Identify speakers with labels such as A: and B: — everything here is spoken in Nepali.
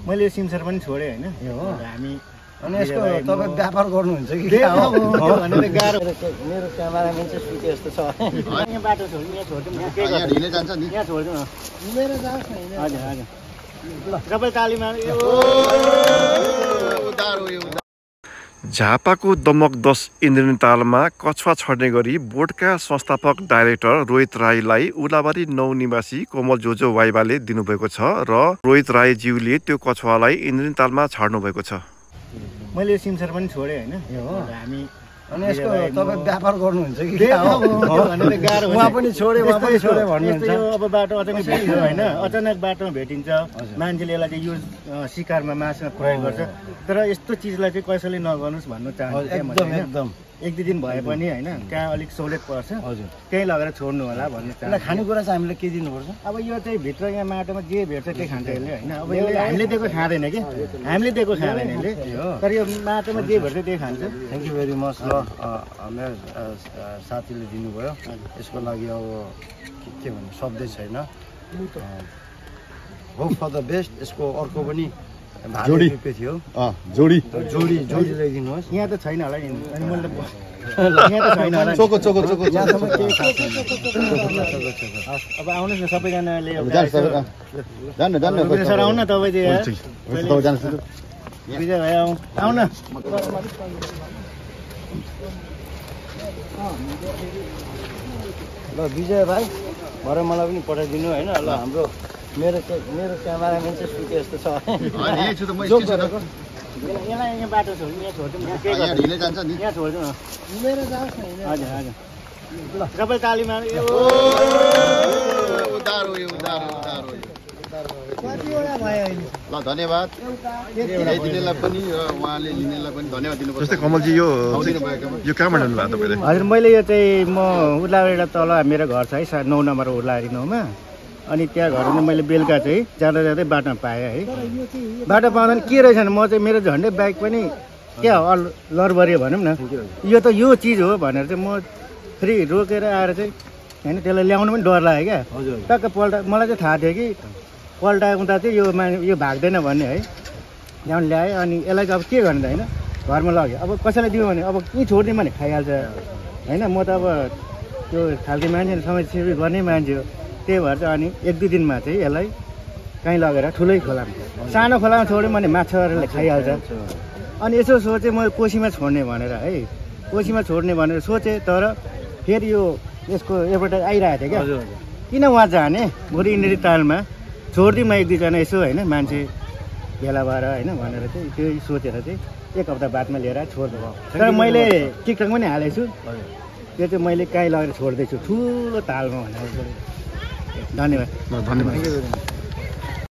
A: मैले सिमसर पनि छोडे हैन हामी
B: अनि यसको तपाईँ व्यापार गर्नुहुन्छ कि
A: भनेर गाह्रो
B: मेरो क्यामेराम्यान चाहिँ सुते जस्तो छ
A: यहाँ बाटो छोड्नु यहाँ छोड्दिउँ न के
C: यहाँ ढिलै जान्छ नि
A: यहाँ छोड्दिउँ न
B: हिँडेर जाओस् न
A: हजुर हजुर ल सबै तालीमा
D: झापाको दमक 10 इन्द्रेणी तालमा कछुवा छर्ने गरी बोर्डका संस्थापक डाइरेक्टर रोहित राईलाई उलाबारी 9 निवासी कोमल जोजो वाइबाले दिनुभएको छ र रोहित राईज्यूले त्यो कछुवालाई इन्द्रेणी तालमा छाड्नु भएको छ।
A: मैले सिमसर पनि छोडे हैन हामी
B: अनि यसको तपाईँ व्यापार गर्नुहुन्छ कि
A: भनेर गाह्रो
B: उहाँ पनि छोडे उहाँ पनि छोडे भन्नुहुन्छ।
A: अब बाटो अचानक भेटियो हैन अचानक बाटोमा भेटिन्छ मान्छेले यसलाई चाहिँ यो शिकारमा मासुमा प्रयोग गर्छ तर यस्तो चिजलाई चाहिँ कसैले नगर्नुस् भन्न चाहन्छु
B: एकदम एकदम
A: एक दुई दिन भए पनि हैन कहाँ अलिक सहुलियत पर्छ
B: हजुर
A: त्यही लगेर छोड्नु होला भन्न चाहन्छु।
B: खानेकुरा चाहिँ हामीले के दिनुपर्छ?
A: अब यो चाहिँ भित्र यहाँ माटोमा जे भेट्छ त्यही खान्छ यसले हैन अब यसले हामीले दिएको खाँदैन कि हामीले दिएको खाँदैन यसले तर यो माटोमा जे भेट्छ त्यही खान्छ।
B: Thank you very much. ल मेरो साथीले दिनुभयो यसको लागि अब के भन्नु शब्दै छैन। Hope for the best. यसको अर्को पनि
C: जोडी
B: थियो
C: जोडी
B: जोडी जोडी ल्याइदिनुहोस्।
A: यहाँ त छैन होला अनि मैले यहाँ त छैन होला
C: चोको चोको चोको
B: यहाँसम्म केही थाहा छैन।
A: अब आउनुहोस् न सबैजनाले
C: जान्न
A: सर आउनु न तपाईँ चाहिँ विजय भाइ आउन
B: ल विजय भाइ भरे मलाई पनि पठाइदिनु होइन। ल हाम्रो मेरो क्यामेराम्यान चाहिँ सुते जस्तो छ
A: यसलाई यहाँ बाटो छोड्नु यहाँ छोड्दिउँ न के
C: यहाँ ढिलै जान्छ नि
A: यहाँ छोड्दिउँ न
B: हिँडेर जाओस् न
A: हजुर हजुर ल सबै तालीमा
B: कतिवटा भयो अहिले?
C: ल धन्यवाद ल्याइदिनेलाई पनि र उहाँले लिनेलाई पनि धन्यवाद दिनुपर्छ।
D: जस्तै कमलजी यो कहाँबाट ल्याउनु भएको तपाईँले?
A: हजुर मैले यो चाहिँ म उर्लाबारीबाट तल मेरो घर छ है 9 नम्बर उर्लाबारी 9 मा अनि त्यहाँ घरमा मैले बेलुका चाहिँ जाँदा जाँदै बाटोमा पाएँ है। बाटो पाउँदा के रहेछ भने म चाहिँ मेरो झन्डै बाइक पनि क्या लरबरी भनौँ न यो त यो चिज हो भनेर चाहिँ म फेरि रोकेर आएर चाहिँ होइन त्यसलाई ल्याउनु पनि डर लाग्यो क्या। टक्क मलाई चाहिँ थाहा थियो कि पल्टाउँदा चाहिँ यो भाग्दैन भन्ने है ल्याउनु ल्याएँ अनि यसलाई चाहिँ अब के गर्ने त होइन घरमा लग्यो अब कसैलाई दियो भने अब कहीँ छोड्ने भने खाइहाल्छ होइन। म त अब त्यो खालको मान्छे समस्या गर्ने मान्छे हो त्यही भएर चाहिँ अनि एक दुई दिनमा चाहिँ यसलाई कहीँ लगेर ठुलै खोलामा सानो खोलामा छोड्यो भने माछाहरूले खाइहाल्छ। अनि यसो सोचेँ म कोसीमा छोड्ने भनेर है कोसीमा छोड्ने भनेर सोचेँ तर फेरि यो यसको एडभर्टाइज आइरहेको थियो क्या किन उहाँ जाने भोलि इन्द्रेणी तालमा छोडिदिउँ एक दुईजना यसो होइन मान्छे भेला भएर होइन भनेर चाहिँ त्यही सोचेर चाहिँ एक हप्ता बादमा लिएर छोडिदिउँ। तर मैले टिकटक पनि हालेको छु त्यो चाहिँ मैले कहीँ लगेर छोड्दैछु ठुलो तालमा भनेर। धन्यवाद।